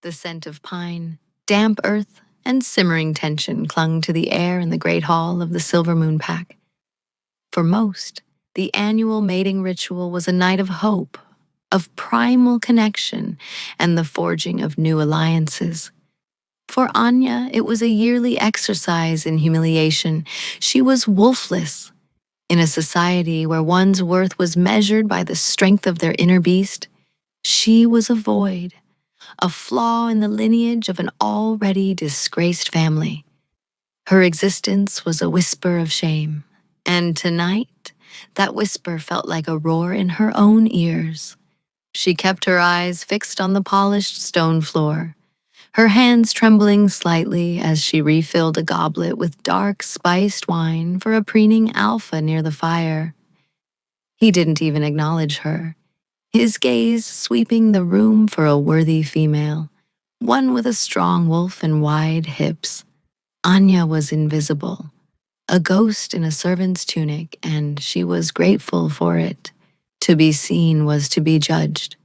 The scent of pine, damp earth, and simmering tension clung to the air in the great hall of the Silver Moon Pack. For most, the annual mating ritual was a night of hope, of primal connection, and the forging of new alliances. For Anya, it was a yearly exercise in humiliation. She was wolfless. In a society where one's worth was measured by the strength of their inner beast, she was a void, a flaw in the lineage of an already disgraced family. Her existence was a whisper of shame, and tonight, that whisper felt like a roar in her own ears. She kept her eyes fixed on the polished stone floor, her hands trembling slightly as she refilled a goblet with dark, spiced wine for a preening alpha near the fire. He didn't even acknowledge her, his gaze sweeping the room for a worthy female, one with a strong wolf and wide hips. Anya was invisible, a ghost in a servant's tunic, and she was grateful for it. To be seen was to be judged.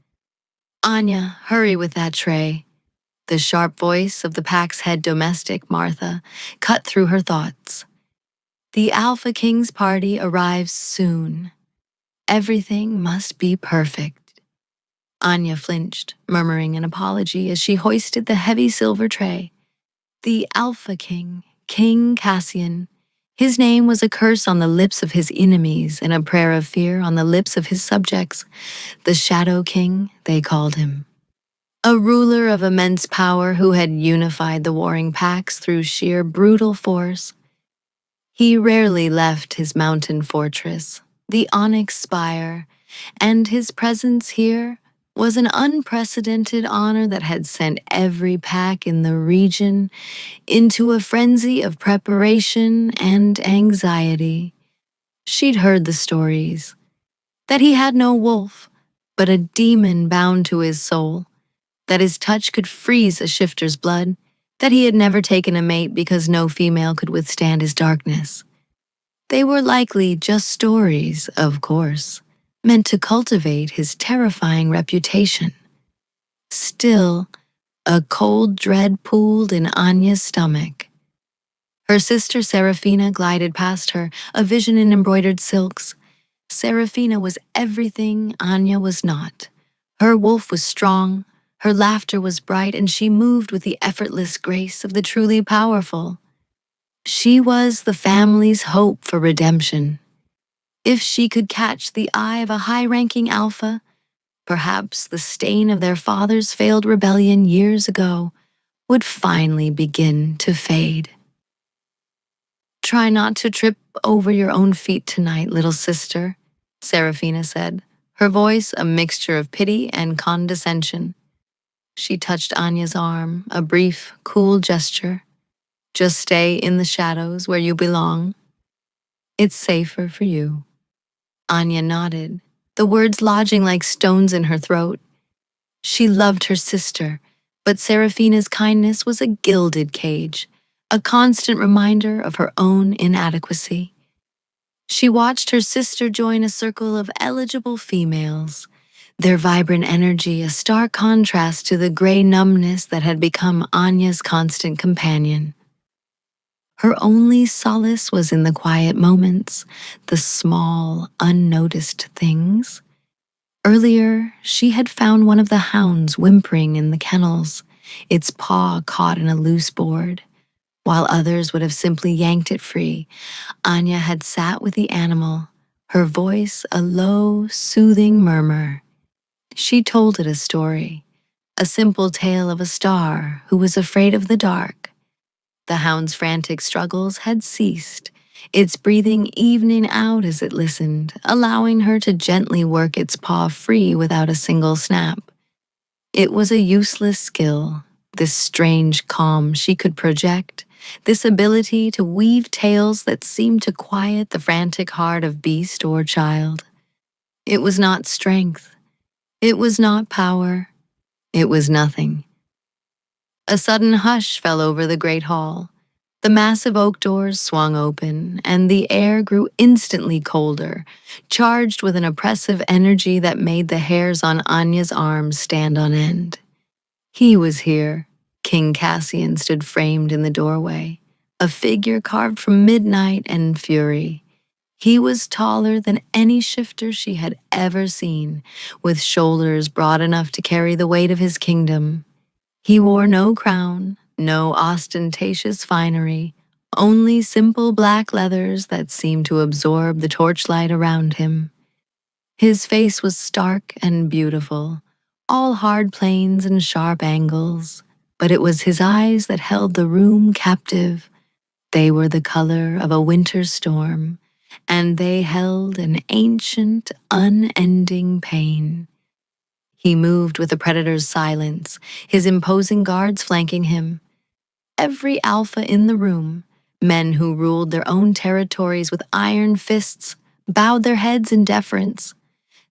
"Anya, hurry with that tray." The sharp voice of the pack's head domestic, Martha, cut through her thoughts. "The Alpha King's party arrives soon. Everything must be perfect." Anya flinched, murmuring an apology as she hoisted the heavy silver tray. The Alpha King, King Cassian. His name was a curse on the lips of his enemies and a prayer of fear on the lips of his subjects. The Shadow King, they called him. A ruler of immense power who had unified the warring packs through sheer brutal force. He rarely left his mountain fortress, the onyx spire, and his presence here was an unprecedented honor that had sent every pack in the region into a frenzy of preparation and anxiety. She'd heard the stories, that he had no wolf, but a demon bound to his soul, that his touch could freeze a shifter's blood, that he had never taken a mate because no female could withstand his darkness. They were likely just stories, of course, meant to cultivate his terrifying reputation. Still, a cold dread pooled in Anya's stomach. Her sister Seraphina glided past her, a vision in embroidered silks. Seraphina was everything Anya was not. Her wolf was strong, her laughter was bright, and she moved with the effortless grace of the truly powerful. She was the family's hope for redemption. If she could catch the eye of a high-ranking alpha, perhaps the stain of their father's failed rebellion years ago would finally begin to fade. "Try not to trip over your own feet tonight, little sister," Seraphina said, her voice a mixture of pity and condescension. She touched Anya's arm, a brief, cool gesture. "Just stay in the shadows where you belong. It's safer for you." Anya nodded, the words lodging like stones in her throat. She loved her sister, but Seraphina's kindness was a gilded cage, a constant reminder of her own inadequacy. She watched her sister join a circle of eligible females, their vibrant energy a stark contrast to the gray numbness that had become Anya's constant companion. Her only solace was in the quiet moments, the small, unnoticed things. Earlier, she had found one of the hounds whimpering in the kennels, its paw caught in a loose board. While others would have simply yanked it free, Anya had sat with the animal, her voice a low, soothing murmur. She told it a story, a simple tale of a star who was afraid of the dark. The hound's frantic struggles had ceased, its breathing evening out as it listened, allowing her to gently work its paw free without a single snap. It was a useless skill, this strange calm she could project, this ability to weave tales that seemed to quiet the frantic heart of beast or child. It was not strength. It was not power. It was nothing. A sudden hush fell over the great hall. The massive oak doors swung open, and the air grew instantly colder, charged with an oppressive energy that made the hairs on Anya's arms stand on end. He was here. King Cassian stood framed in the doorway, a figure carved from midnight and fury. He was taller than any shifter she had ever seen, with shoulders broad enough to carry the weight of his kingdom. He wore no crown, no ostentatious finery, only simple black leathers that seemed to absorb the torchlight around him. His face was stark and beautiful, all hard planes and sharp angles, but it was his eyes that held the room captive. They were the color of a winter storm, and they held an ancient, unending pain. He moved with the predator's silence, his imposing guards flanking him. Every alpha in the room, men who ruled their own territories with iron fists, bowed their heads in deference.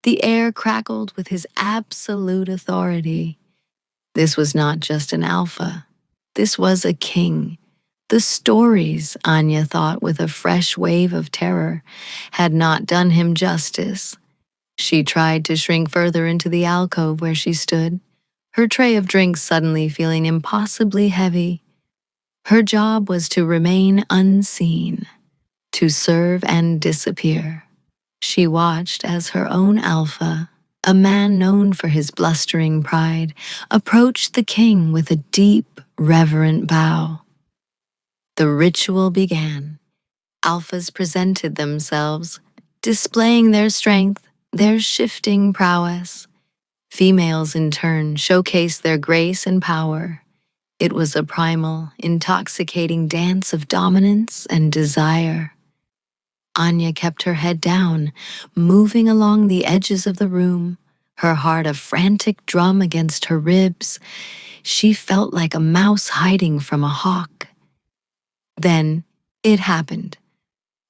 The air crackled with his absolute authority. This was not just an alpha. This was a king. The stories, Anya thought with a fresh wave of terror, had not done him justice. She tried to shrink further into the alcove where she stood, her tray of drinks suddenly feeling impossibly heavy. Her job was to remain unseen, to serve and disappear. She watched as her own alpha, a man known for his blustering pride, approached the king with a deep, reverent bow. The ritual began. Alphas presented themselves, displaying their strength, their shifting prowess. Females, in turn, showcased their grace and power. It was a primal, intoxicating dance of dominance and desire. Anya kept her head down, moving along the edges of the room, her heart a frantic drum against her ribs. She felt like a mouse hiding from a hawk. Then it happened.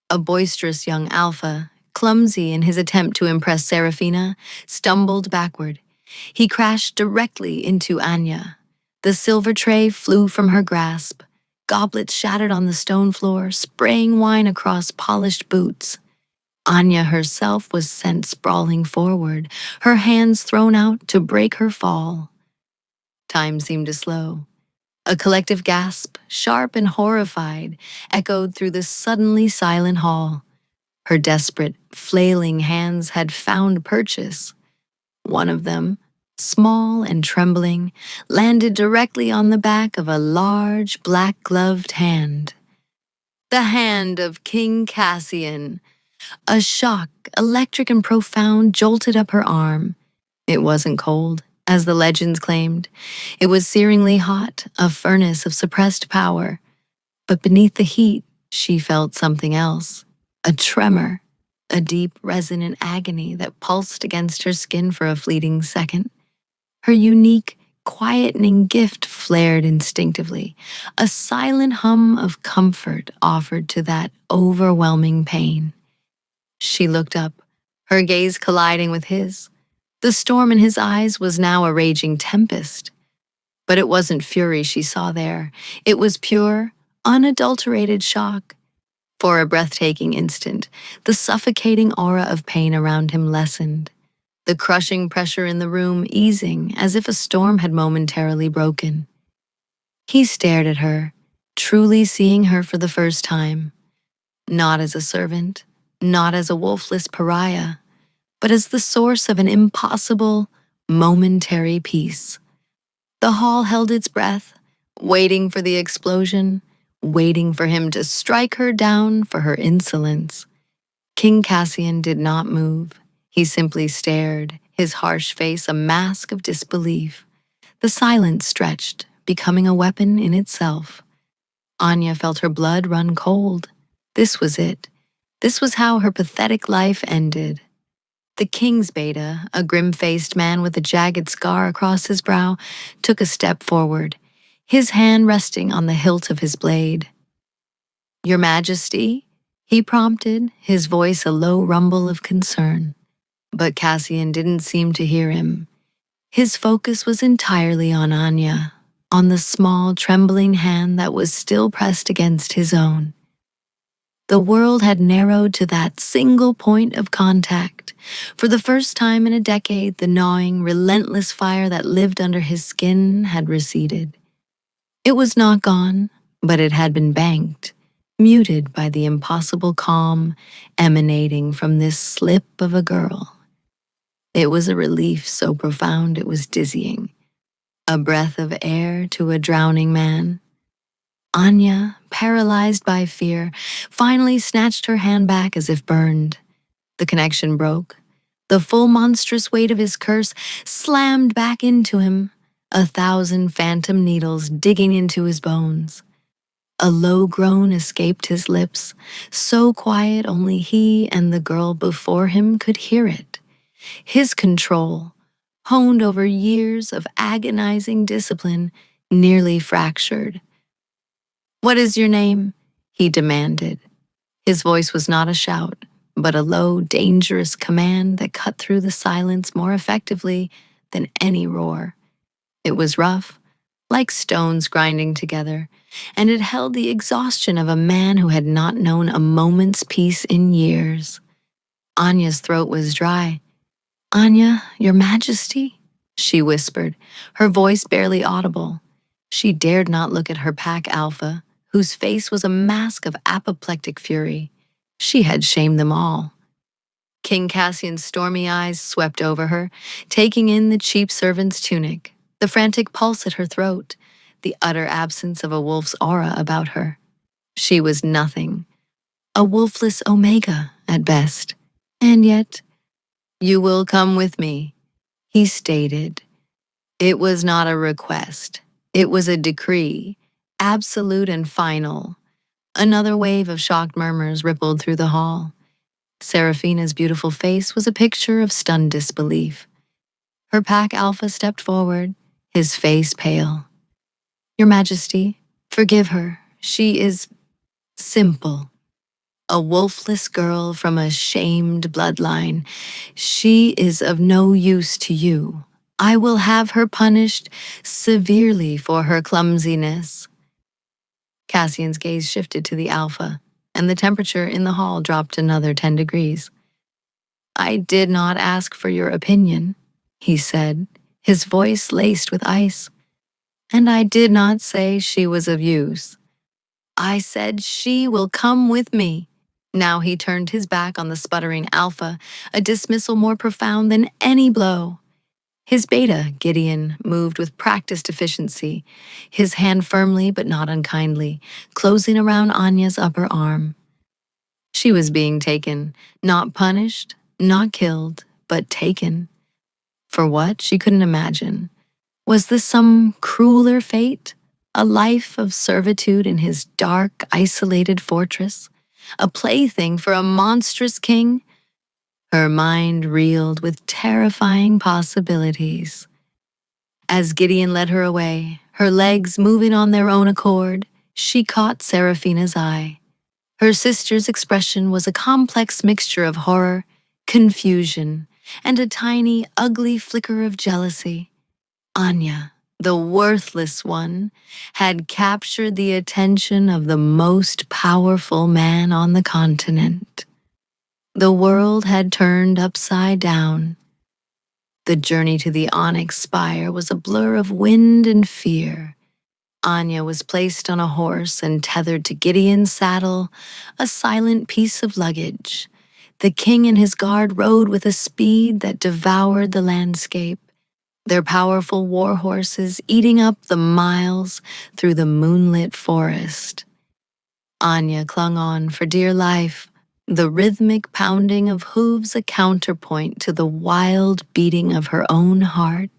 A boisterous young alpha, clumsy in his attempt to impress Seraphina, stumbled backward. He crashed directly into Anya. The silver tray flew from her grasp. Goblets shattered on the stone floor, spraying wine across polished boots. Anya herself was sent sprawling forward, her hands thrown out to break her fall. Time seemed to slow. A collective gasp, sharp and horrified, echoed through the suddenly silent hall. Her desperate, flailing hands had found purchase. One of them, small and trembling, landed directly on the back of a large, black-gloved hand. The hand of King Cassian. A shock, electric and profound, jolted up her arm. It wasn't cold, as the legends claimed. It was searingly hot, a furnace of suppressed power. But beneath the heat, she felt something else. A tremor, a deep, resonant agony that pulsed against her skin for a fleeting second. Her unique, quietening gift flared instinctively, a silent hum of comfort offered to that overwhelming pain. She looked up, her gaze colliding with his. The storm in his eyes was now a raging tempest. But it wasn't fury she saw there. It was pure, unadulterated shock. For a breathtaking instant, the suffocating aura of pain around him lessened, the crushing pressure in the room easing as if a storm had momentarily broken. He stared at her, truly seeing her for the first time, not as a servant, not as a wolfless pariah, but as the source of an impossible, momentary peace. The hall held its breath, waiting for the explosion, waiting for him to strike her down for her insolence. King Cassian did not move. He simply stared, his harsh face a mask of disbelief. The silence stretched, becoming a weapon in itself. Anya felt her blood run cold. This was it. This was how her pathetic life ended. The king's beta, a grim-faced man with a jagged scar across his brow, took a step forward, his hand resting on the hilt of his blade. "Your Majesty?" he prompted, his voice a low rumble of concern. But Cassian didn't seem to hear him. His focus was entirely on Anya, on the small, trembling hand that was still pressed against his own. The world had narrowed to that single point of contact, For the first time in a decade, the gnawing, relentless fire that lived under his skin had receded. It was not gone, but it had been banked, muted by the impossible calm emanating from this slip of a girl. It was a relief so profound it was dizzying, a breath of air to a drowning man. Anya, paralyzed by fear, finally snatched her hand back as if burned. The connection broke. The full monstrous weight of his curse slammed back into him, 1,000 phantom needles digging into his bones. A low groan escaped his lips, so quiet only he and the girl before him could hear it. His control, honed over years of agonizing discipline, nearly fractured. "What is your name?" he demanded. His voice was not a shout, but a low, dangerous command that cut through the silence more effectively than any roar. It was rough, like stones grinding together, and it held the exhaustion of a man who had not known a moment's peace in years. Anya's throat was dry. "Anya, your majesty?" she whispered, her voice barely audible. She dared not look at her pack alpha, whose face was a mask of apoplectic fury. She had shamed them all. King Cassian's stormy eyes swept over her, taking in the cheap servant's tunic, the frantic pulse at her throat, the utter absence of a wolf's aura about her. She was nothing, a wolfless omega at best. And yet, "You will come with me," he stated. It was not a request. It was a decree, absolute and final. Another wave of shocked murmurs rippled through the hall. Seraphina's beautiful face was a picture of stunned disbelief. Her pack alpha stepped forward, his face pale. "Your Majesty, forgive her. She is simple. A wolfless girl from a shamed bloodline. She is of no use to you. I will have her punished severely for her clumsiness." Cassian's gaze shifted to the alpha, and the temperature in the hall dropped another 10 degrees. "I did not ask for your opinion," he said, his voice laced with ice. "And I did not say she was of use. I said she will come with me." Now he turned his back on the sputtering alpha, a dismissal more profound than any blow. His beta, Gideon, moved with practiced efficiency, his hand firmly but not unkindly, closing around Anya's upper arm. She was being taken, not punished, not killed, but taken. For what? She couldn't imagine. Was this some crueler fate? A life of servitude in his dark, isolated fortress? A plaything for a monstrous king? Her mind reeled with terrifying possibilities. As Gideon led her away, her legs moving on their own accord, she caught Seraphina's eye. Her sister's expression was a complex mixture of horror, confusion, and a tiny, ugly flicker of jealousy. Anya, the worthless one, had captured the attention of the most powerful man on the continent. The world had turned upside down. The journey to the Onyx Spire was a blur of wind and fear. Anya was placed on a horse and tethered to Gideon's saddle, a silent piece of luggage. The king and his guard rode with a speed that devoured the landscape, their powerful war horses eating up the miles through the moonlit forest. Anya clung on for dear life, the rhythmic pounding of hooves a counterpoint to the wild beating of her own heart.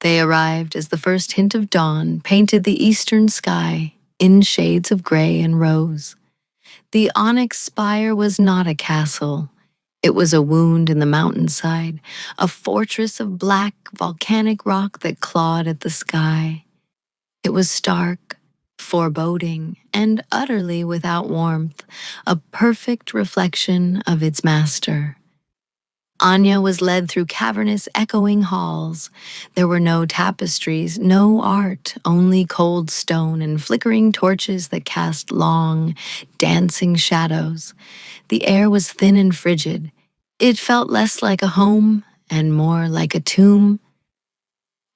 They arrived as the first hint of dawn painted the eastern sky in shades of gray and rose. The Onyx Spire was not a castle. It was a wound in the mountainside, a fortress of black, volcanic rock that clawed at the sky. It was stark, foreboding, and utterly without warmth, a perfect reflection of its master. Anya was led through cavernous, echoing halls. There were no tapestries, no art, only cold stone and flickering torches that cast long, dancing shadows. The air was thin and frigid, It felt less like a home and more like a tomb.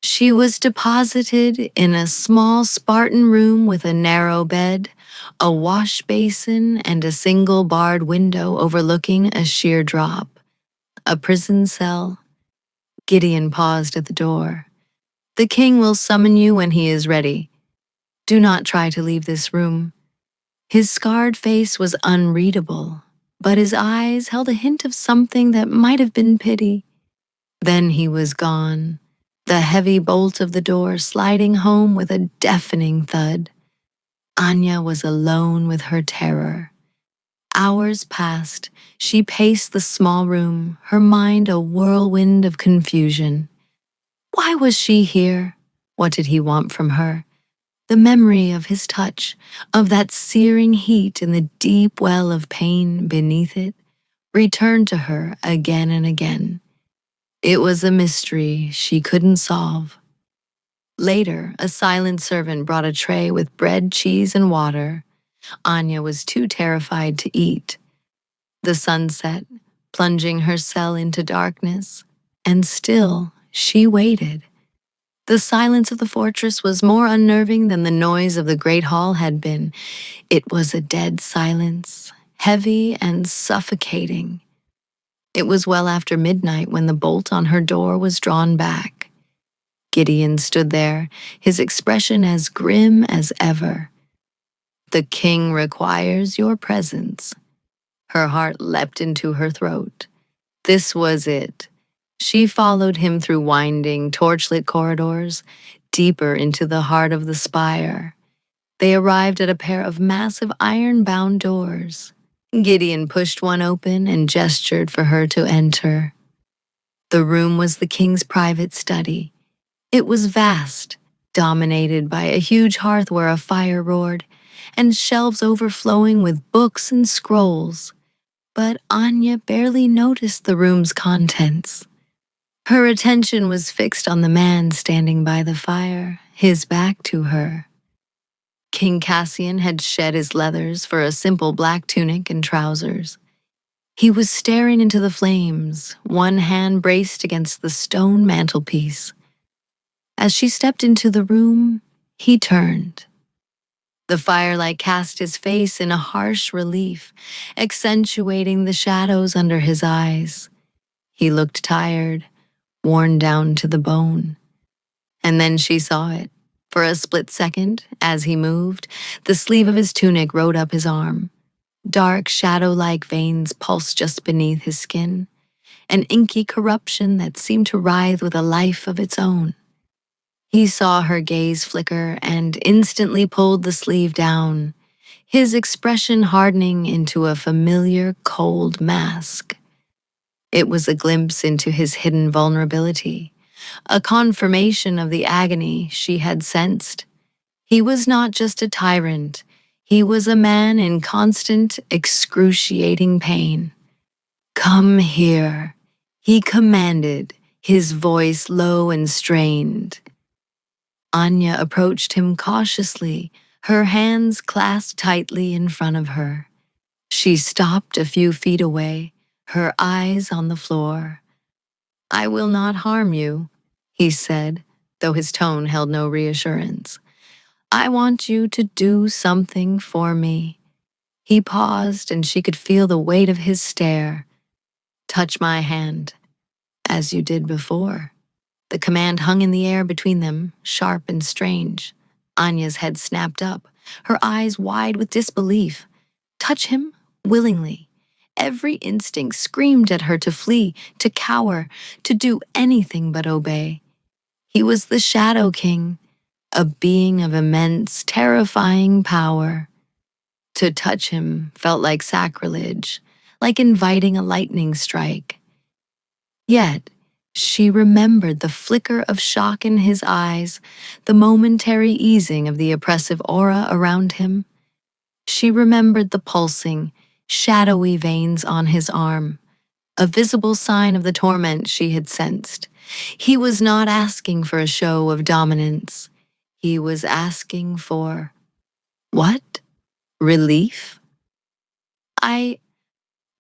She was deposited in a small Spartan room with a narrow bed, a wash basin, and a single barred window overlooking a sheer drop. A prison cell. Gideon paused at the door. The king will summon you when he is ready. Do not try to leave this room. His scarred face was unreadable, but his eyes held a hint of something that might have been pity. Then he was gone, the heavy bolt of the door sliding home with a deafening thud. Anya was alone with her terror. Hours passed. She paced the small room, her mind a whirlwind of confusion. Why was she here? What did he want from her? The memory of his touch, of that searing heat in the deep well of pain beneath it, returned to her again and again. It was a mystery she couldn't solve. Later, a silent servant brought a tray with bread, cheese, and water. Anya was too terrified to eat. The sun set, plunging her cell into darkness, and still she waited. The silence of the fortress was more unnerving than the noise of the great hall had been. It was a dead silence, heavy and suffocating. It was well after midnight when the bolt on her door was drawn back. Gideon stood there, his expression as grim as ever. The king requires your presence. Her heart leapt into her throat. This was it. She followed him through winding, torchlit corridors, deeper into the heart of the spire. They arrived at a pair of massive iron-bound doors. Gideon pushed one open and gestured for her to enter. The room was the king's private study. It was vast, dominated by a huge hearth where a fire roared, and shelves overflowing with books and scrolls. But Anya barely noticed the room's contents. Her attention was fixed on the man standing by the fire, his back to her. King Cassian had shed his leathers for a simple black tunic and trousers. He was staring into the flames, one hand braced against the stone mantelpiece. As she stepped into the room, he turned. The firelight cast his face in a harsh relief, accentuating the shadows under his eyes. He looked tired, worn down to the bone. And then she saw it. For a split second, as he moved, the sleeve of his tunic rode up his arm. Dark, shadow-like veins pulsed just beneath his skin, an inky corruption that seemed to writhe with a life of its own. He saw her gaze flicker and instantly pulled the sleeve down, his expression hardening into a familiar, cold mask. It was a glimpse into his hidden vulnerability, a confirmation of the agony she had sensed. He was not just a tyrant, he was a man in constant, excruciating pain. "Come here," he commanded, his voice low and strained. Anya approached him cautiously, her hands clasped tightly in front of her. She stopped a few feet away, her eyes on the floor. "I will not harm you," he said, though his tone held no reassurance. "I want you to do something for me." He paused, and she could feel the weight of his stare. "Touch my hand, as you did before." The command hung in the air between them, sharp and strange. Anya's head snapped up, her eyes wide with disbelief. Touch him? Willingly. Every instinct screamed at her to flee, to cower, to do anything but obey. He was the Shadow King, a being of immense, terrifying power. To touch him felt like sacrilege, like inviting a lightning strike. Yet, she remembered the flicker of shock in his eyes, the momentary easing of the oppressive aura around him. She remembered the pulsing, shadowy veins on his arm, a visible sign of the torment she had sensed. He was not asking for a show of dominance. He was asking for what? Relief? I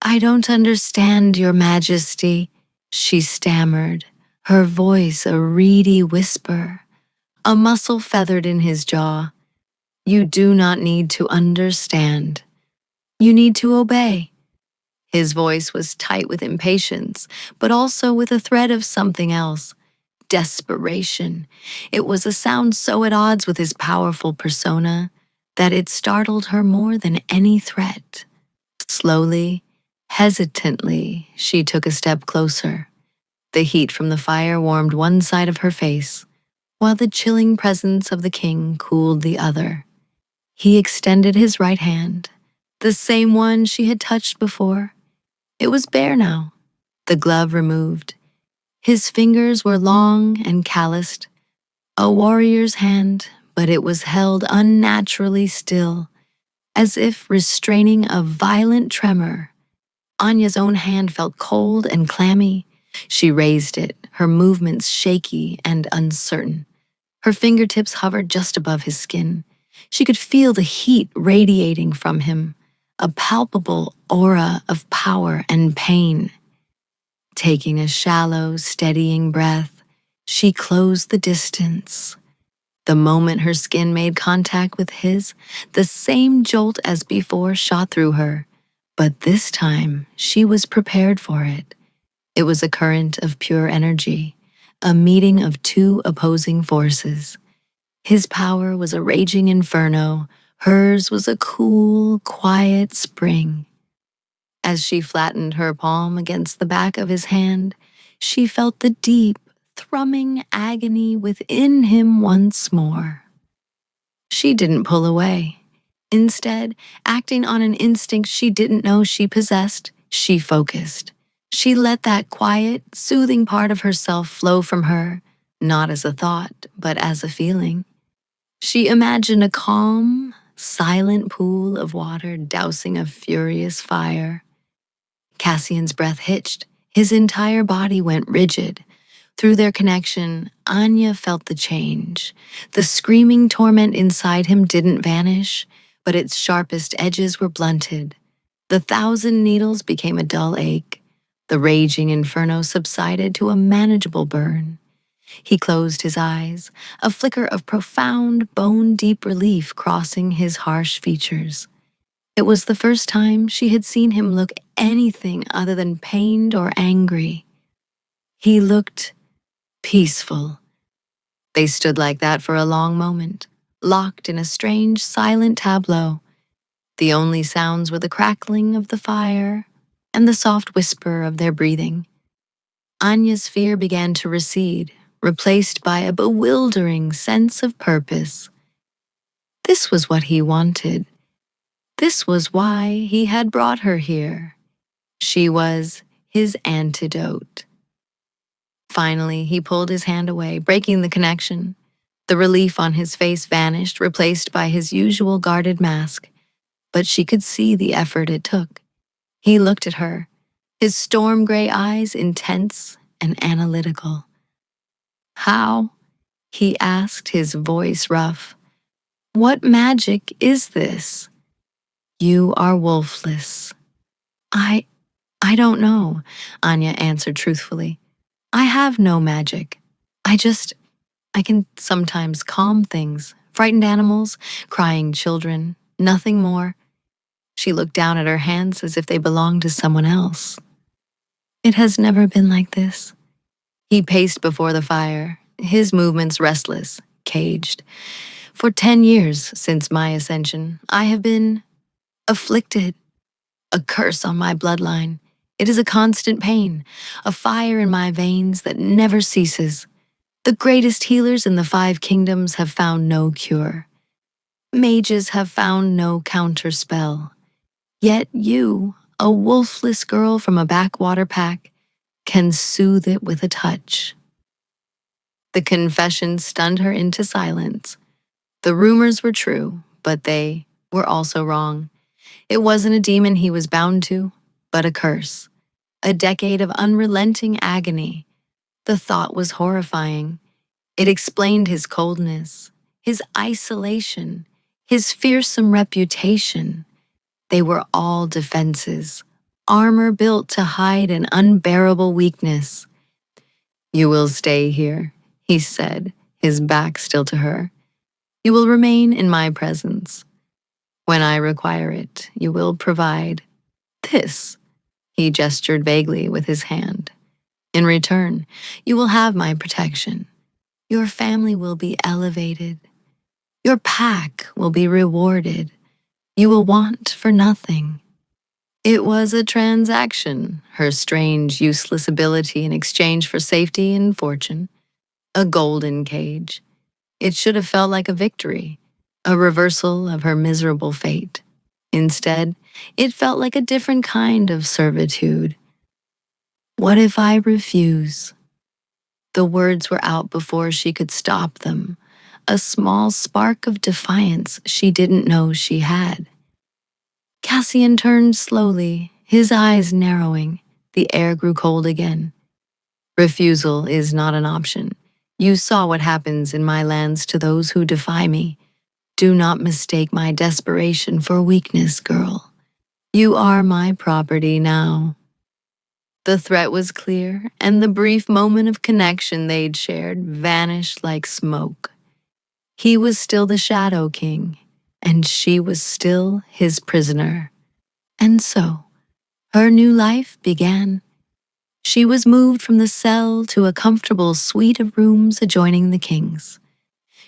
I don't understand, your majesty, she stammered, her voice a reedy whisper, a muscle feathered in his jaw. You do not need to understand. You need to obey. His voice was tight with impatience, but also with a thread of something else. Desperation. It was a sound so at odds with his powerful persona that it startled her more than any threat. Slowly, hesitantly, she took a step closer. The heat from the fire warmed one side of her face, while the chilling presence of the king cooled the other. He extended his right hand, the same one she had touched before. It was bare now, the glove removed. His fingers were long and calloused, a warrior's hand, but it was held unnaturally still, as if restraining a violent tremor. Anya's own hand felt cold and clammy. She raised it, her movements shaky and uncertain. Her fingertips hovered just above his skin. She could feel the heat radiating from him, a palpable aura of power and pain. Taking a shallow, steadying breath, she closed the distance. The moment her skin made contact with his, the same jolt as before shot through her, but this time she was prepared for it. It was a current of pure energy, a meeting of two opposing forces. His power was a raging inferno, hers was a cool, quiet spring. As she flattened her palm against the back of his hand, she felt the deep, thrumming agony within him once more. She didn't pull away. Instead, acting on an instinct she didn't know she possessed, she focused. She let that quiet, soothing part of herself flow from her, not as a thought, but as a feeling. She imagined a calm, silent pool of water dousing a furious fire. Cassian's breath hitched. His entire body went rigid. Through their connection, Anya felt the change. The screaming torment inside him didn't vanish, but its sharpest edges were blunted. The thousand needles became a dull ache. The raging inferno subsided to a manageable burn. He closed his eyes, a flicker of profound, bone-deep relief crossing his harsh features. It was the first time she had seen him look anything other than pained or angry. He looked peaceful. They stood like that for a long moment, locked in a strange, silent tableau. The only sounds were the crackling of the fire and the soft whisper of their breathing. Anya's fear began to recede, replaced by a bewildering sense of purpose. This was what he wanted. This was why he had brought her here. She was his antidote. Finally, he pulled his hand away, breaking the connection. The relief on his face vanished, replaced by his usual guarded mask, but she could see the effort it took. He looked at her, his storm-gray eyes intense and analytical. How? He asked, his voice rough. What magic is this? You are wolfless. I don't know, Anya answered truthfully. I have no magic. I can sometimes calm things, frightened animals, crying children, nothing more. She looked down at her hands as if they belonged to someone else. It has never been like this. He paced before the fire, his movements restless, caged. For 10 years since my ascension, I have been afflicted, a curse on my bloodline. It is a constant pain, a fire in my veins that never ceases. The greatest healers in the 5 kingdoms have found no cure. Mages have found no counterspell. Yet you, a wolfless girl from a backwater pack, can soothe it with a touch. The confession stunned her into silence. The rumors were true, but they were also wrong. It wasn't a demon he was bound to, but a curse. A decade of unrelenting agony. The thought was horrifying. It explained his coldness, his isolation, his fearsome reputation. They were all defenses, armor built to hide an unbearable weakness. "You will stay here," he said, his back still to her. "You will remain in my presence. When I require it, you will provide this." He gestured vaguely with his hand. "In return, you will have my protection. Your family will be elevated. Your pack will be rewarded. You will want for nothing." It was a transaction, her strange, useless ability in exchange for safety and fortune. A golden cage. It should have felt like a victory, a reversal of her miserable fate. Instead, it felt like a different kind of servitude. "What if I refuse?" The words were out before she could stop them, a small spark of defiance she didn't know she had. Cassian turned slowly, his eyes narrowing. The air grew cold again. "Refusal is not an option. You saw what happens in my lands to those who defy me. Do not mistake my desperation for weakness, girl. You are my property now." The threat was clear, and the brief moment of connection they'd shared vanished like smoke. He was still the Shadow King, and she was still his prisoner. And so, her new life began. She was moved from the cell to a comfortable suite of rooms adjoining the king's.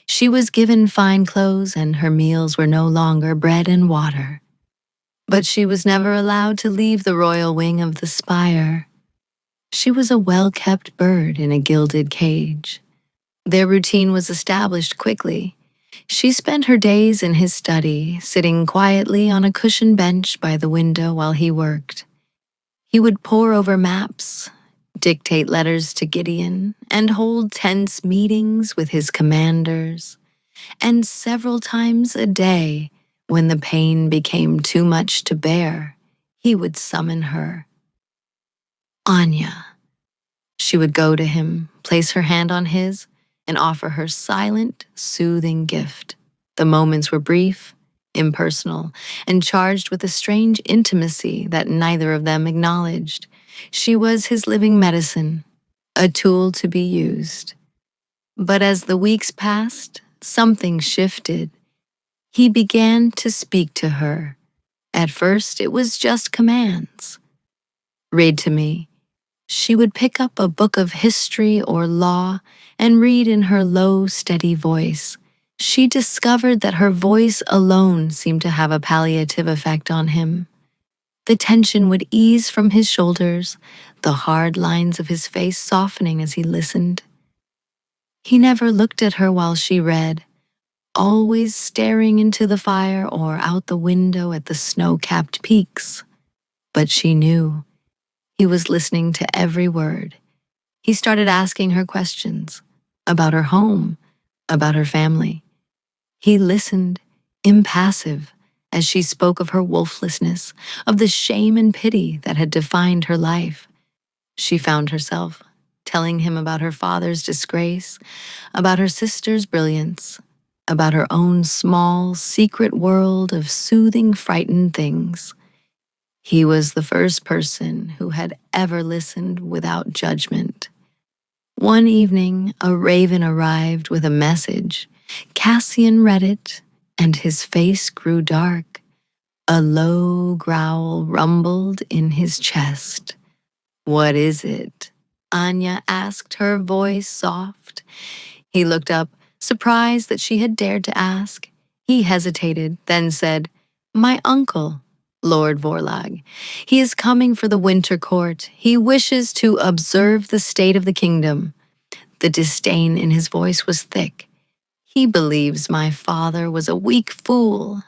She was given fine clothes, and her meals were no longer bread and water. But she was never allowed to leave the royal wing of the spire. She was a well-kept bird in a gilded cage. Their routine was established quickly. She spent her days in his study, sitting quietly on a cushioned bench by the window while he worked. He would pore over maps, dictate letters to Gideon, and hold tense meetings with his commanders. And several times a day, when the pain became too much to bear, he would summon her. "Anya." She would go to him, place her hand on his, and offer her silent, soothing gift. The moments were brief, impersonal, and charged with a strange intimacy that neither of them acknowledged. She was his living medicine, a tool to be used. But as the weeks passed, something shifted. He began to speak to her. At first, it was just commands. "Read to me." She would pick up a book of history or law and read in her low, steady voice. She discovered that her voice alone seemed to have a palliative effect on him. The tension would ease from his shoulders, the hard lines of his face softening as he listened. He never looked at her while she read, always staring into the fire or out the window at the snow-capped peaks. But she knew. He was listening to every word. He started asking her questions about her home, about her family. He listened, impassive, as she spoke of her wolflessness, of the shame and pity that had defined her life. She found herself telling him about her father's disgrace, about her sister's brilliance, about her own small, secret world of soothing, frightened things. He was the first person who had ever listened without judgment. One evening, a raven arrived with a message. Cassian read it, and his face grew dark. A low growl rumbled in his chest. "What is it?" Anya asked, her voice soft. He looked up, surprised that she had dared to ask. He hesitated, then said, "My uncle, Lord Vorlag. He is coming for the winter court. He wishes to observe the state of the kingdom." The disdain in his voice was thick. "He believes my father was a weak fool,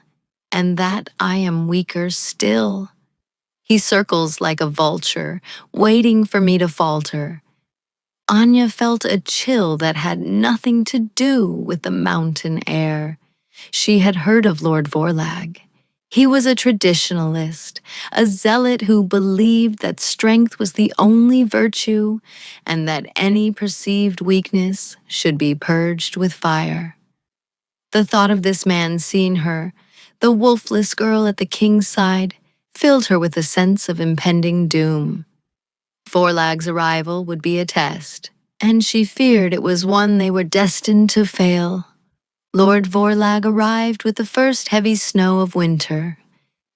and that I am weaker still. He circles like a vulture, waiting for me to falter." Anya felt a chill that had nothing to do with the mountain air. She had heard of Lord Vorlag. He was a traditionalist, a zealot who believed that strength was the only virtue and that any perceived weakness should be purged with fire. The thought of this man seeing her, the wolfless girl at the king's side, filled her with a sense of impending doom. Vorlag's arrival would be a test, and she feared it was one they were destined to fail. Lord Vorlag arrived with the first heavy snow of winter,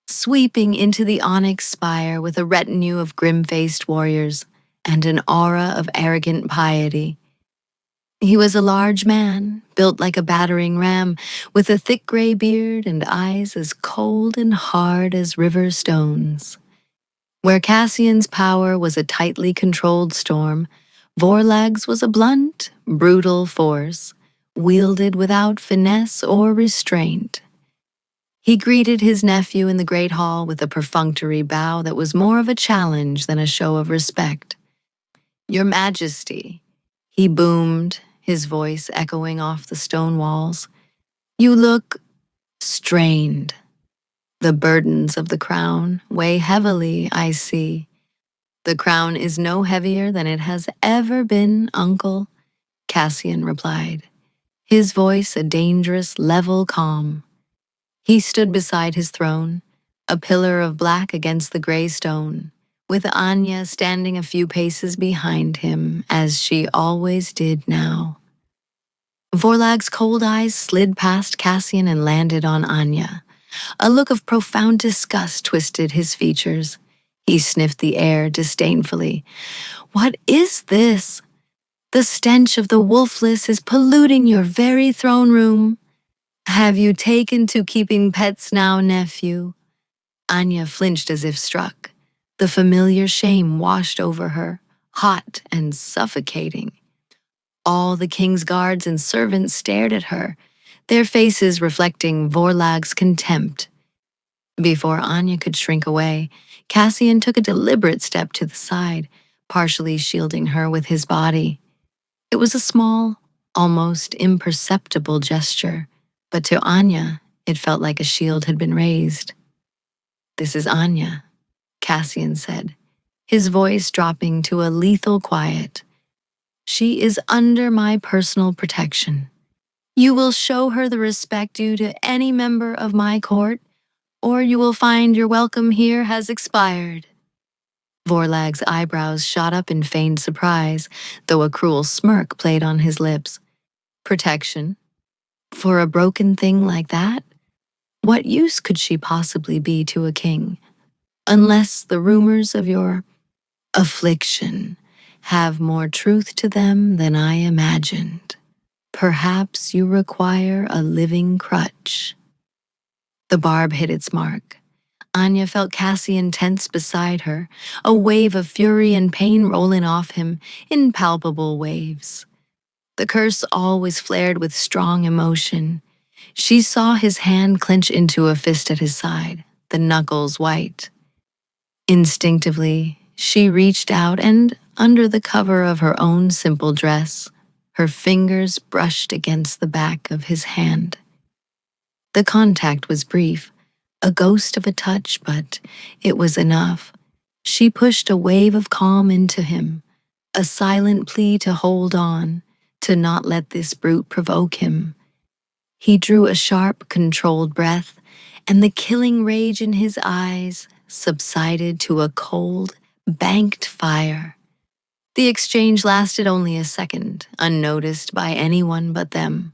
sweeping into the onyx spire with a retinue of grim-faced warriors and an aura of arrogant piety. He was a large man, built like a battering ram, with a thick gray beard and eyes as cold and hard as river stones. Where Cassian's power was a tightly controlled storm, Vorlag's was a blunt, brutal force, wielded without finesse or restraint. He greeted his nephew in the Great Hall with a perfunctory bow that was more of a challenge than a show of respect. "Your Majesty," he boomed, his voice echoing off the stone walls. "You look strained. The burdens of the crown weigh heavily, I see." "The crown is no heavier than it has ever been, Uncle," Cassian replied, his voice a dangerous, level calm. He stood beside his throne, a pillar of black against the gray stone, with Anya standing a few paces behind him, as she always did now. Vorlag's cold eyes slid past Cassian and landed on Anya. A look of profound disgust twisted his features. He sniffed the air disdainfully. "What is this? The stench of the wolfless is polluting your very throne room. Have you taken to keeping pets now, nephew?" Anya flinched as if struck. The familiar shame washed over her, hot and suffocating. All the king's guards and servants stared at her, their faces reflecting Vorlag's contempt. Before Anya could shrink away, Cassian took a deliberate step to the side, partially shielding her with his body. It was a small, almost imperceptible gesture, but to Anya, it felt like a shield had been raised. "This is Anya," Cassian said, his voice dropping to a lethal quiet. "She is under my personal protection. You will show her the respect due to any member of my court, or you will find your welcome here has expired." Vorlag's eyebrows shot up in feigned surprise, though a cruel smirk played on his lips. "Protection? For a broken thing like that? What use could she possibly be to a king? Unless the rumors of your affliction have more truth to them than I imagined. Perhaps you require a living crutch." The barb hit its mark. Anya felt Cassian tense beside her, a wave of fury and pain rolling off him in palpable waves. The curse always flared with strong emotion. She saw his hand clench into a fist at his side, the knuckles white. Instinctively, she reached out and, under the cover of her own simple dress, her fingers brushed against the back of his hand. The contact was brief, a ghost of a touch, but it was enough. She pushed a wave of calm into him, a silent plea to hold on, to not let this brute provoke him. He drew a sharp, controlled breath, and the killing rage in his eyes subsided to a cold, banked fire. The exchange lasted only a second, unnoticed by anyone but them.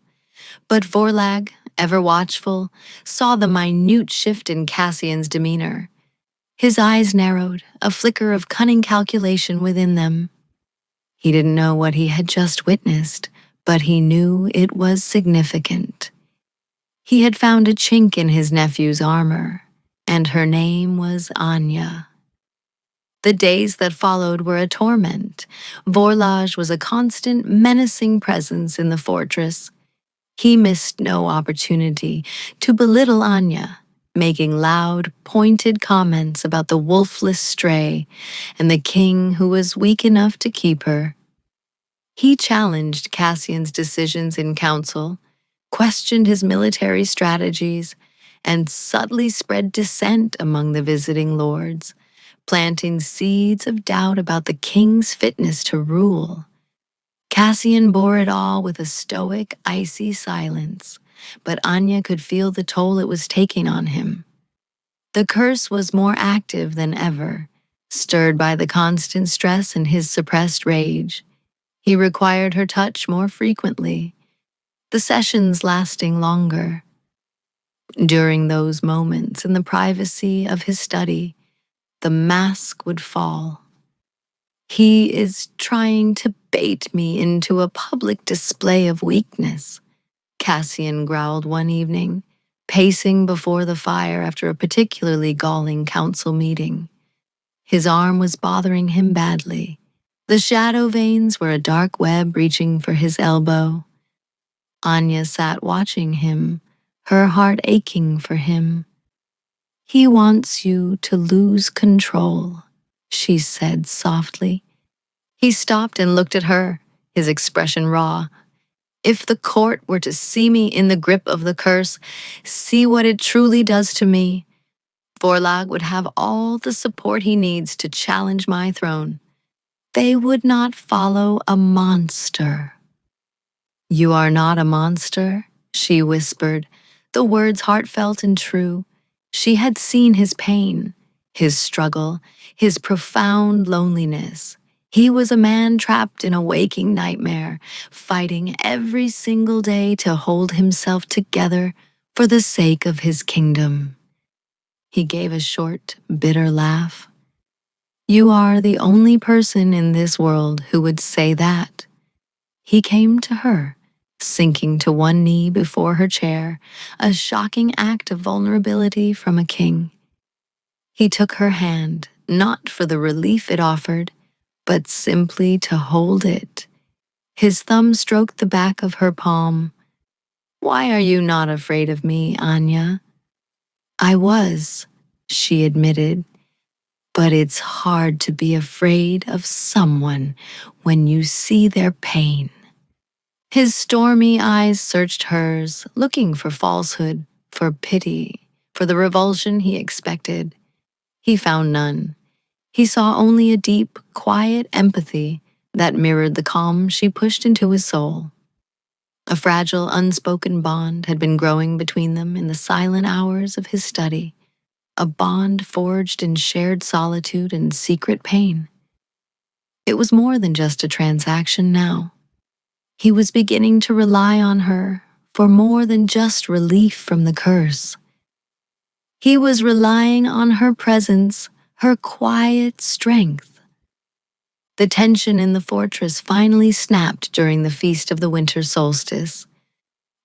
But Vorlag, ever watchful, saw the minute shift in Cassian's demeanor. His eyes narrowed, a flicker of cunning calculation within them. He didn't know what he had just witnessed, but he knew it was significant. He had found a chink in his nephew's armor, and her name was Anya. The days that followed were a torment. Vorlage was a constant, menacing presence in the fortress. He missed no opportunity to belittle Anya, making loud, pointed comments about the wolfless stray and the king who was weak enough to keep her. He challenged Cassian's decisions in council, questioned his military strategies, and subtly spread dissent among the visiting lords, planting seeds of doubt about the king's fitness to rule. Cassian bore it all with a stoic, icy silence, but Anya could feel the toll it was taking on him. The curse was more active than ever, stirred by the constant stress and his suppressed rage. He required her touch more frequently, the sessions lasting longer. During those moments, in the privacy of his study, the mask would fall. He is trying to bait me into a public display of weakness, Cassian growled one evening, pacing before the fire after a particularly galling council meeting. His arm was bothering him badly. The shadow veins were a dark web reaching for his elbow. Anya sat watching him, her heart aching for him. He wants you to lose control, she said softly. He stopped and looked at her, his expression raw. If the court were to see me in the grip of the curse, see what it truly does to me, Vorlag would have all the support he needs to challenge my throne. They would not follow a monster. You are not a monster, she whispered, the words heartfelt and true. She had seen his pain, his struggle, his profound loneliness. He was a man trapped in a waking nightmare, fighting every single day to hold himself together for the sake of his kingdom. He gave a short, bitter laugh. You are the only person in this world who would say that. He came to her, sinking to one knee before her chair, a shocking act of vulnerability from a king. He took her hand, not for the relief it offered, but simply to hold it. His thumb stroked the back of her palm. Why are you not afraid of me, Anya? I was, she admitted, but it's hard to be afraid of someone when you see their pain. His stormy eyes searched hers, looking for falsehood, for pity, for the revulsion he expected. He found none. He saw only a deep, quiet empathy that mirrored the calm she pushed into his soul. A fragile, unspoken bond had been growing between them in the silent hours of his study, a bond forged in shared solitude and secret pain. It was more than just a transaction now. He was beginning to rely on her for more than just relief from the curse. He was relying on her presence, her quiet strength. The tension in the fortress finally snapped during the feast of the winter solstice.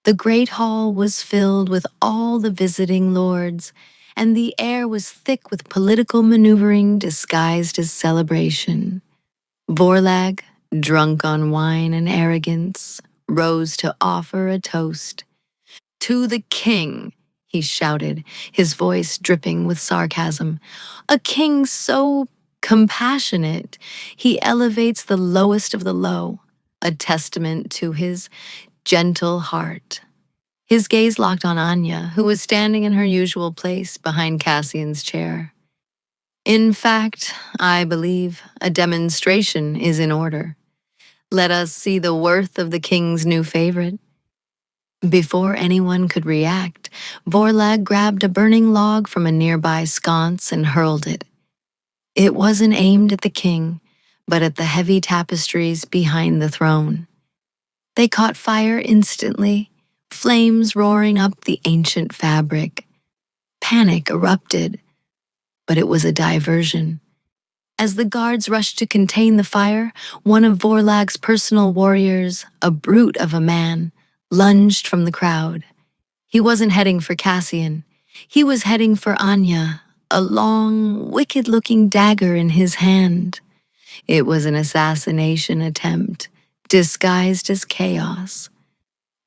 The great hall was filled with all the visiting lords, and the air was thick with political maneuvering disguised as celebration. Vorlag, drunk on wine and arrogance, rose to offer a toast. To the king, he shouted, his voice dripping with sarcasm. A king so compassionate, he elevates the lowest of the low, a testament to his gentle heart. His gaze locked on Anya, who was standing in her usual place behind Cassian's chair. In fact, I believe a demonstration is in order. Let us see the worth of the king's new favorite. Before anyone could react, Vorlag grabbed a burning log from a nearby sconce and hurled it. It wasn't aimed at the king, but at the heavy tapestries behind the throne. They caught fire instantly, flames roaring up the ancient fabric. Panic erupted, but it was a diversion. As the guards rushed to contain the fire, one of Vorlag's personal warriors, a brute of a man, lunged from the crowd. He wasn't heading for Cassian. He was heading for Anya, a long, wicked-looking dagger in his hand. It was an assassination attempt, disguised as chaos.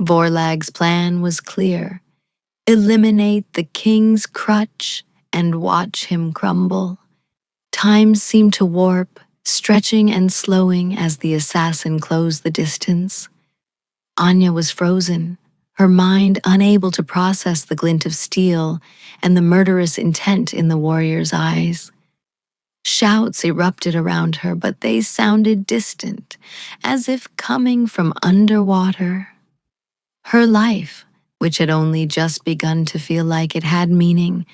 Vorlag's plan was clear. Eliminate the king's crutch and watch him crumble. Time seemed to warp, stretching and slowing as the assassin closed the distance. Anya was frozen, her mind unable to process the glint of steel and the murderous intent in the warrior's eyes. Shouts erupted around her, but they sounded distant, as if coming from underwater. Her life, which had only just begun to feel like it had meaning,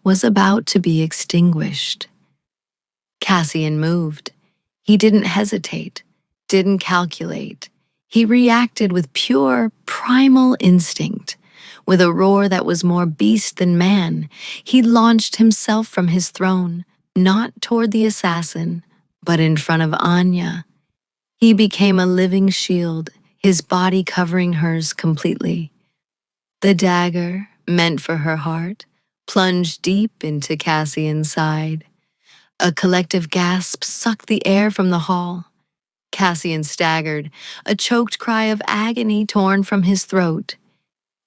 was about to be extinguished. Cassian moved. He didn't hesitate, didn't calculate. He reacted with pure, primal instinct. With a roar that was more beast than man, he launched himself from his throne, not toward the assassin, but in front of Anya. He became a living shield, his body covering hers completely. The dagger, meant for her heart, plunged deep into Cassian's side. A collective gasp sucked the air from the hall. Cassian staggered, a choked cry of agony torn from his throat.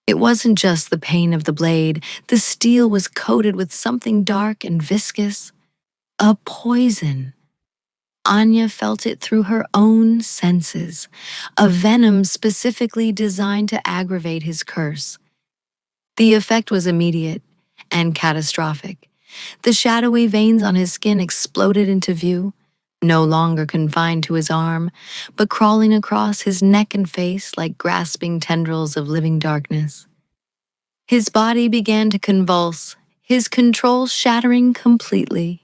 It wasn't just the pain of the blade, the steel was coated with something dark and viscous. A poison. Anya felt it through her own senses, a venom specifically designed to aggravate his curse. The effect was immediate and catastrophic. The shadowy veins on his skin exploded into view, no longer confined to his arm, but crawling across his neck and face like grasping tendrils of living darkness. His body began to convulse, his control shattering completely.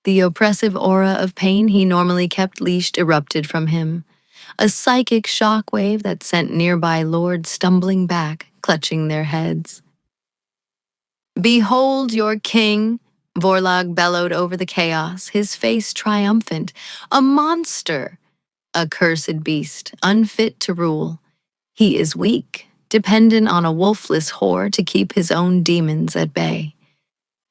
The oppressive aura of pain he normally kept leashed erupted from him, a psychic shockwave that sent nearby lords stumbling back, clutching their heads. "Behold your king," Vorlag bellowed over the chaos, his face triumphant. "A monster! A cursed beast, unfit to rule. He is weak, dependent on a wolfless whore to keep his own demons at bay."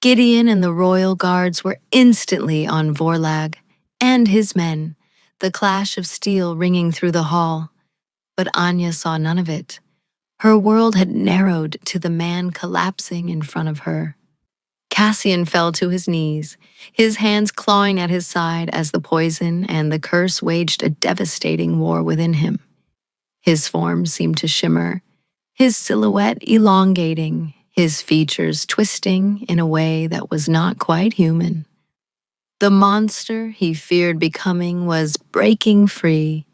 Gideon and the royal guards were instantly on Vorlag and his men, the clash of steel ringing through the hall. But Anya saw none of it. Her world had narrowed to the man collapsing in front of her. Cassian fell to his knees, his hands clawing at his side as the poison and the curse waged a devastating war within him. His form seemed to shimmer, his silhouette elongating, his features twisting in a way that was not quite human. The monster he feared becoming was breaking free.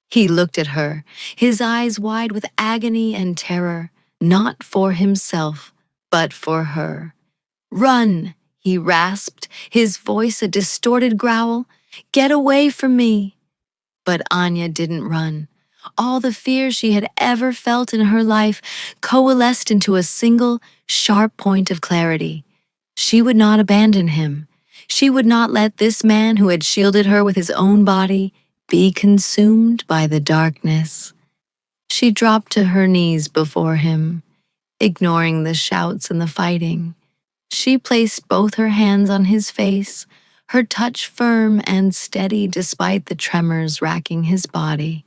He looked at her, his eyes wide with agony and terror, not for himself, but for her. "Run," he rasped, his voice a distorted growl. "Get away from me." But Anya didn't run. All the fear she had ever felt in her life coalesced into a single, sharp point of clarity. She would not abandon him. She would not let this man who had shielded her with his own body be consumed by the darkness. She dropped to her knees before him, ignoring the shouts and the fighting. She placed both her hands on his face, her touch firm and steady despite the tremors racking his body.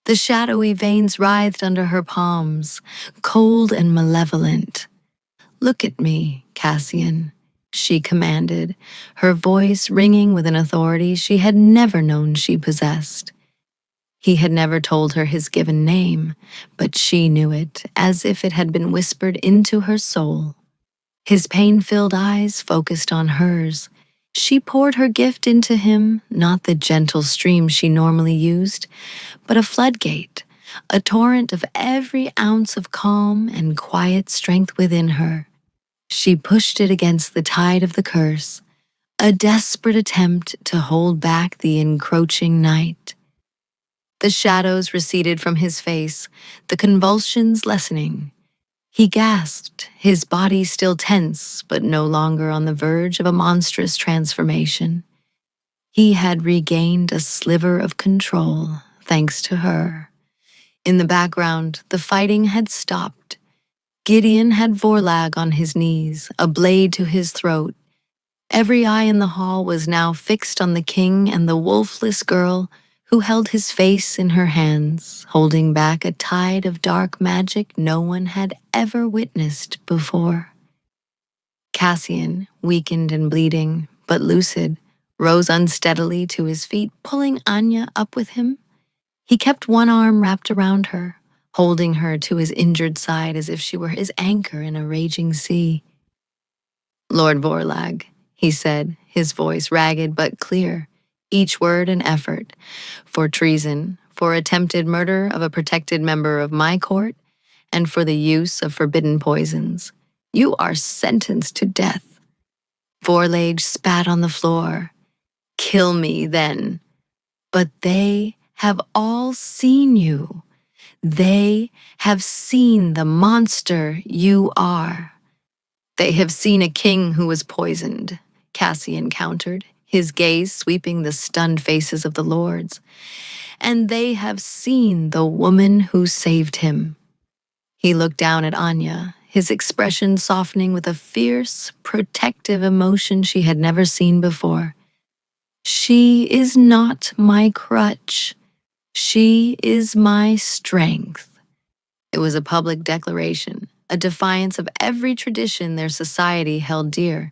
The shadowy veins writhed under her palms, cold and malevolent. "Look at me, Cassian," she commanded, her voice ringing with an authority she had never known she possessed. He had never told her his given name, but she knew it as if it had been whispered into her soul. His pain-filled eyes focused on hers. She poured her gift into him, not the gentle stream she normally used, but a floodgate, a torrent of every ounce of calm and quiet strength within her. She pushed it against the tide of the curse, a desperate attempt to hold back the encroaching night. The shadows receded from his face, the convulsions lessening. He gasped, his body still tense, but no longer on the verge of a monstrous transformation. He had regained a sliver of control, thanks to her. In the background, the fighting had stopped. Gideon had Vorlag on his knees, a blade to his throat. Every eye in the hall was now fixed on the king and the wolfless girl who held his face in her hands, holding back a tide of dark magic no one had ever witnessed before. Cassian, weakened and bleeding, but lucid, rose unsteadily to his feet, pulling Anya up with him. He kept one arm wrapped around her, holding her to his injured side as if she were his anchor in a raging sea. "Lord Vorlag," he said, his voice ragged but clear, each word an effort. "For treason, for attempted murder of a protected member of my court, and for the use of forbidden poisons. You are sentenced to death." Vorlage spat on the floor. "Kill me, then. But they have all seen you. They have seen the monster you are." "They have seen a king who was poisoned," Cassian countered, his gaze sweeping the stunned faces of the lords. "And they have seen the woman who saved him." He looked down at Anya, his expression softening with a fierce, protective emotion she had never seen before. "She is not my crutch. She is my strength." It was a public declaration, a defiance of every tradition their society held dear.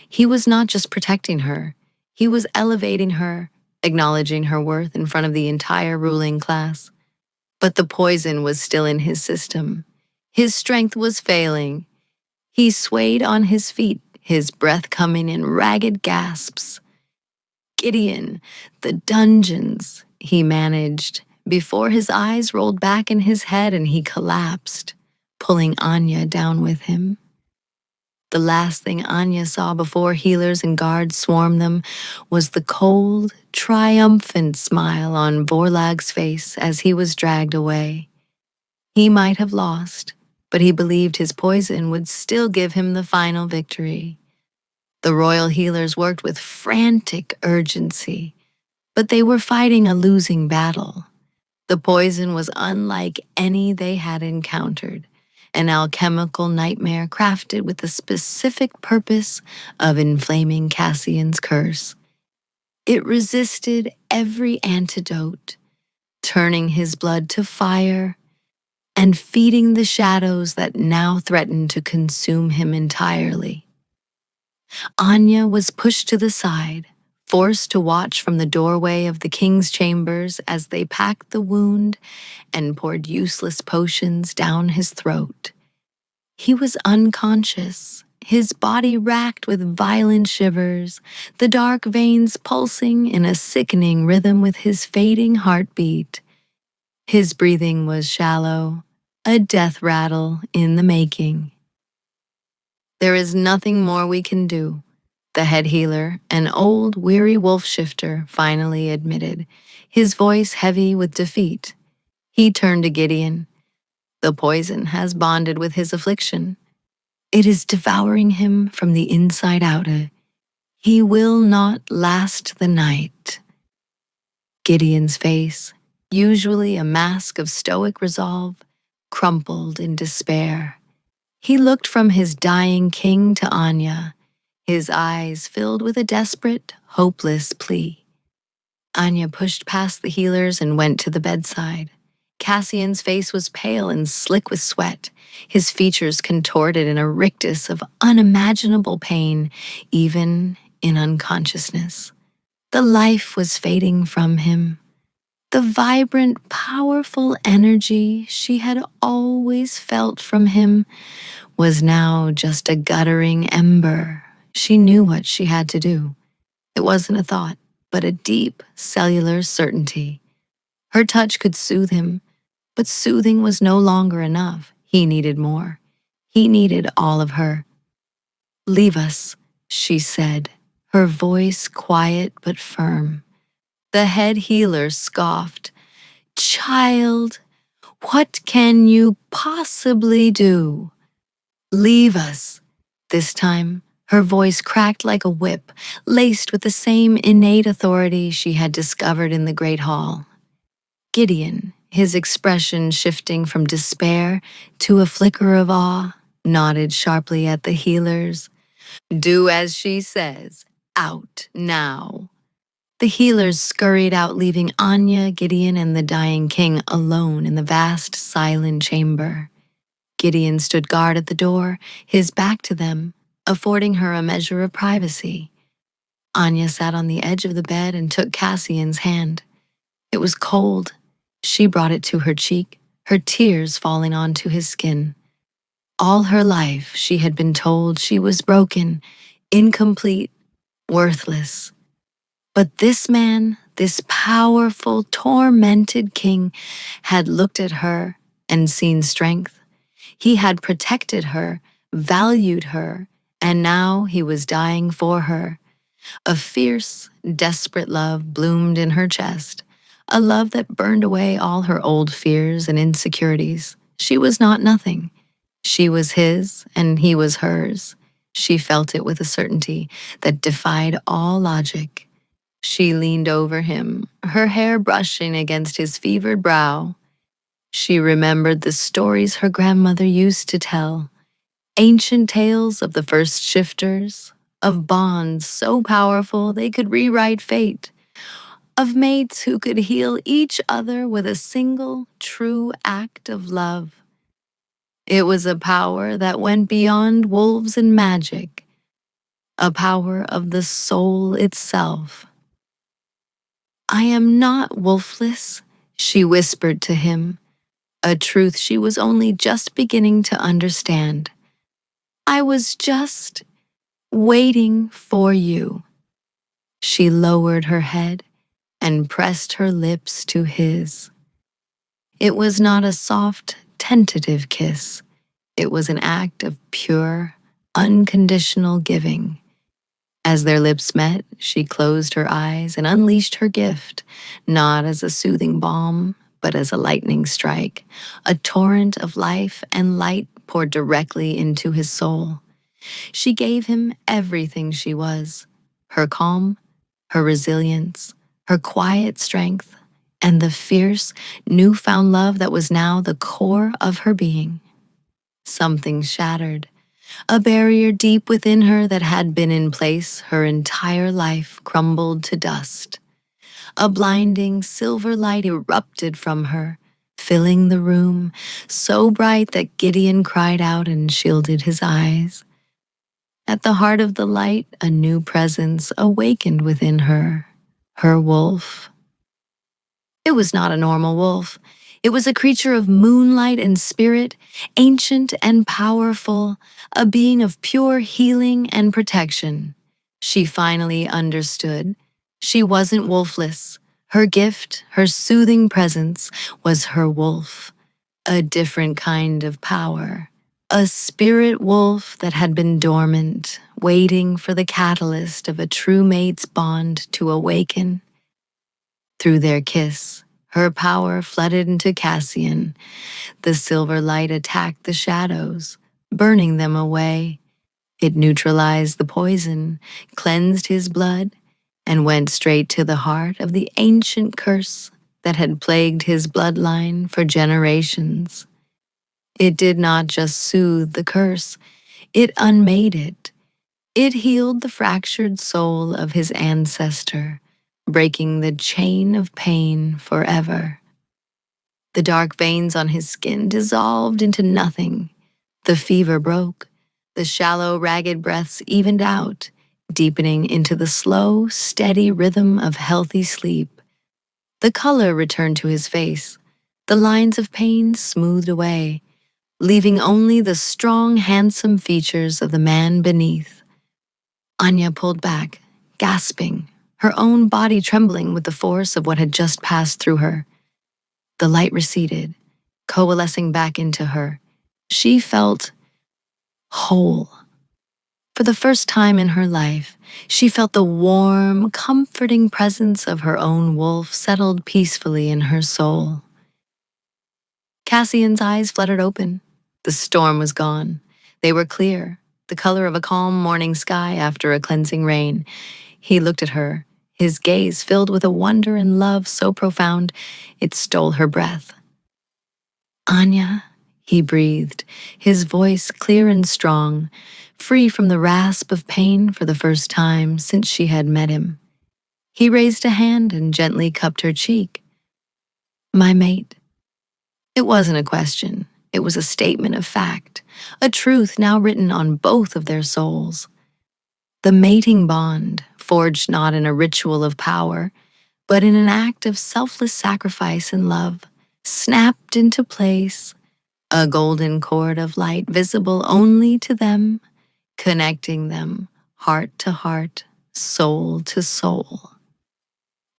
He was not just protecting her, he was elevating her, acknowledging her worth in front of the entire ruling class. But the poison was still in his system. His strength was failing. He swayed on his feet, his breath coming in ragged gasps. "Gideon, the dungeons," he managed, before his eyes rolled back in his head and he collapsed, pulling Anya down with him. The last thing Anya saw before healers and guards swarmed them was the cold, triumphant smile on Vorlag's face as he was dragged away. He might have lost, but he believed his poison would still give him the final victory. The royal healers worked with frantic urgency, but they were fighting a losing battle. The poison was unlike any they had encountered, an alchemical nightmare crafted with the specific purpose of inflaming Cassian's curse. It resisted every antidote, turning his blood to fire and feeding the shadows that now threatened to consume him entirely. Anya was pushed to the side, forced to watch from the doorway of the king's chambers as they packed the wound and poured useless potions down his throat. He was unconscious, his body racked with violent shivers, the dark veins pulsing in a sickening rhythm with his fading heartbeat. His breathing was shallow, a death rattle in the making. "There is nothing more we can do," the head healer, an old, weary wolf shifter, finally admitted, his voice heavy with defeat. He turned to Gideon. "The poison has bonded with his affliction. It is devouring him from the inside out. He will not last the night." Gideon's face, usually a mask of stoic resolve, crumpled in despair. He looked from his dying king to Anya, his eyes filled with a desperate, hopeless plea. Anya pushed past the healers and went to the bedside. Cassian's face was pale and slick with sweat, his features contorted in a rictus of unimaginable pain, even in unconsciousness. The life was fading from him. The vibrant, powerful energy she had always felt from him was now just a guttering ember. She knew what she had to do. It wasn't a thought, but a deep, cellular certainty. Her touch could soothe him, but soothing was no longer enough. He needed more. He needed all of her. "Leave us," she said, her voice quiet but firm. The head healer scoffed. "Child, what can you possibly do?" "Leave us." This time, her voice cracked like a whip, laced with the same innate authority she had discovered in the Great Hall. Gideon, his expression shifting from despair to a flicker of awe, nodded sharply at the healers. "Do as she says. Out now." The healers scurried out, leaving Anya, Gideon, and the dying king alone in the vast, silent chamber. Gideon stood guard at the door, his back to them, affording her a measure of privacy. Anya sat on the edge of the bed and took Cassian's hand. It was cold. She brought it to her cheek, her tears falling onto his skin. All her life, she had been told she was broken, incomplete, worthless. But this man, this powerful, tormented king, had looked at her and seen strength. He had protected her, valued her, and now he was dying for her. A fierce, desperate love bloomed in her chest, a love that burned away all her old fears and insecurities. She was not nothing. She was his, and he was hers. She felt it with a certainty that defied all logic. She leaned over him, her hair brushing against his fevered brow. She remembered the stories her grandmother used to tell, ancient tales of the first shifters, of bonds so powerful they could rewrite fate, of mates who could heal each other with a single true act of love. It was a power that went beyond wolves and magic, a power of the soul itself. "I am not wolfless," she whispered to him, a truth she was only just beginning to understand. "I was just waiting for you." She lowered her head and pressed her lips to his. It was not a soft, tentative kiss. It was an act of pure, unconditional giving. As their lips met, she closed her eyes and unleashed her gift, not as a soothing balm, but as a lightning strike. A torrent of life and light poured directly into his soul. She gave him everything she was: her calm, her resilience, her quiet strength, and the fierce, newfound love that was now the core of her being. Something shattered. A barrier deep within her that had been in place her entire life crumbled to dust. A blinding silver light erupted from her, filling the room, so bright that Gideon cried out and shielded his eyes. At the heart of the light, a new presence awakened within her, her wolf. It was not a normal wolf. It was a creature of moonlight and spirit, ancient and powerful, a being of pure healing and protection. She finally understood. She wasn't wolfless. Her gift, her soothing presence, was her wolf, a different kind of power. A spirit wolf that had been dormant, waiting for the catalyst of a true mate's bond to awaken. Through their kiss, her power flooded into Cassian. The silver light attacked the shadows, burning them away. It neutralized the poison, cleansed his blood, and went straight to the heart of the ancient curse that had plagued his bloodline for generations. It did not just soothe the curse, it unmade it. It healed the fractured soul of his ancestor, breaking the chain of pain forever. The dark veins on his skin dissolved into nothing. The fever broke. The shallow, ragged breaths evened out, deepening into the slow, steady rhythm of healthy sleep. The color returned to his face. The lines of pain smoothed away, leaving only the strong, handsome features of the man beneath. Anya pulled back, gasping, her own body trembling with the force of what had just passed through her. The light receded, coalescing back into her. She felt whole. For the first time in her life, she felt the warm, comforting presence of her own wolf settled peacefully in her soul. Cassian's eyes fluttered open. The storm was gone. They were clear, the color of a calm morning sky after a cleansing rain. He looked at her, his gaze filled with a wonder and love so profound it stole her breath. "Anya," he breathed, his voice clear and strong, free from the rasp of pain for the first time since she had met him. He raised a hand and gently cupped her cheek. "My mate." It wasn't a question. It was a statement of fact, a truth now written on both of their souls. The mating bond, forged not in a ritual of power, but in an act of selfless sacrifice and love, snapped into place, a golden cord of light visible only to them, connecting them heart to heart, soul to soul.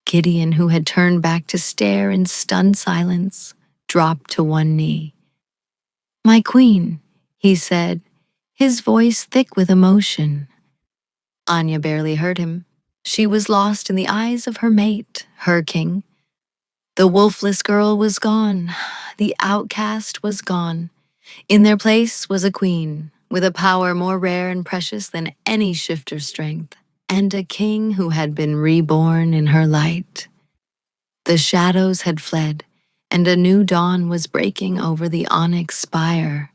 Gideon, who had turned back to stare in stunned silence, dropped to one knee. "My queen," he said, his voice thick with emotion. Anya barely heard him. She was lost in the eyes of her mate, her king. The wolfless girl was gone. The outcast was gone. In their place was a queen, with a power more rare and precious than any shifter's strength, and a king who had been reborn in her light. The shadows had fled, and a new dawn was breaking over the onyx spire.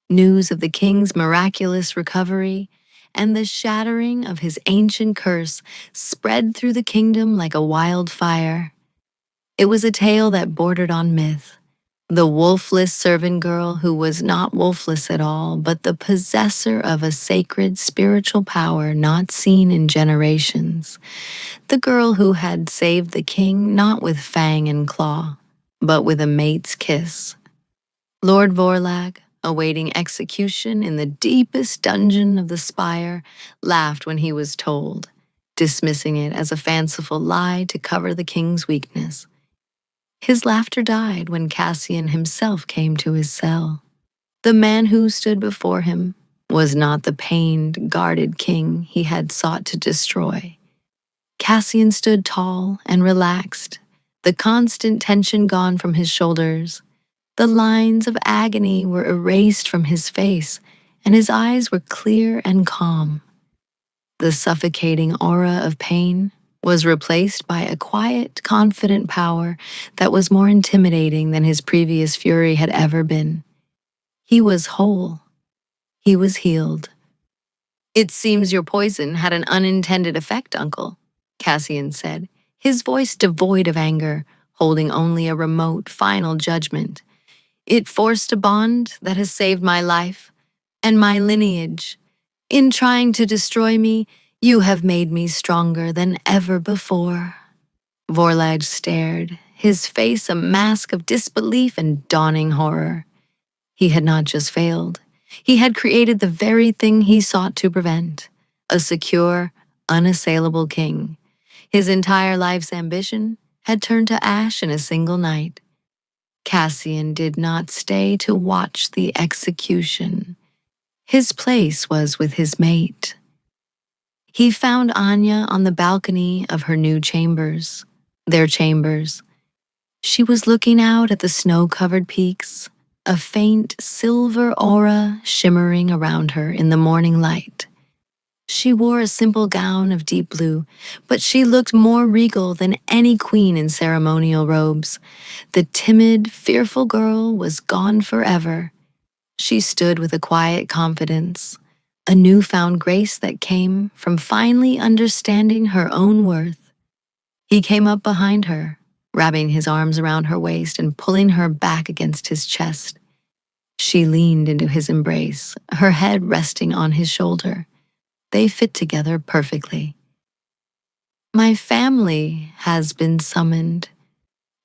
News of the king's miraculous recovery and the shattering of his ancient curse spread through the kingdom like a wildfire. It was a tale that bordered on myth. The wolfless servant girl who was not wolfless at all, but the possessor of a sacred spiritual power not seen in generations. The girl who had saved the king not with fang and claw, but with a mate's kiss. Lord Vorlag, awaiting execution in the deepest dungeon of the spire, laughed when he was told, dismissing it as a fanciful lie to cover the king's weakness. His laughter died when Cassian himself came to his cell. The man who stood before him was not the pained, guarded king he had sought to destroy. Cassian stood tall and relaxed, the constant tension gone from his shoulders. The lines of agony were erased from his face, and his eyes were clear and calm. The suffocating aura of pain was replaced by a quiet, confident power that was more intimidating than his previous fury had ever been. He was whole. He was healed. "It seems your poison had an unintended effect, Uncle," Cassian said, his voice devoid of anger, holding only a remote, final judgment. "It forced a bond that has saved my life and my lineage. In trying to destroy me, you have made me stronger than ever before." Vorlag stared, his face a mask of disbelief and dawning horror. He had not just failed. He had created the very thing he sought to prevent, a secure, unassailable king. His entire life's ambition had turned to ash in a single night. Cassian did not stay to watch the execution. His place was with his mate. He found Anya on the balcony of her new chambers, their chambers. She was looking out at the snow-covered peaks, a faint silver aura shimmering around her in the morning light. She wore a simple gown of deep blue, but she looked more regal than any queen in ceremonial robes. The timid, fearful girl was gone forever. She stood with a quiet confidence, a newfound grace that came from finally understanding her own worth. He came up behind her, wrapping his arms around her waist and pulling her back against his chest. She leaned into his embrace, her head resting on his shoulder. They fit together perfectly. "My family has been summoned,"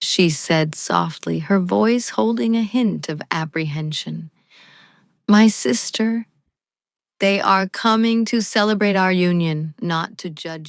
she said softly, her voice holding a hint of apprehension. "My sister, they are coming to celebrate our union, not to judge you."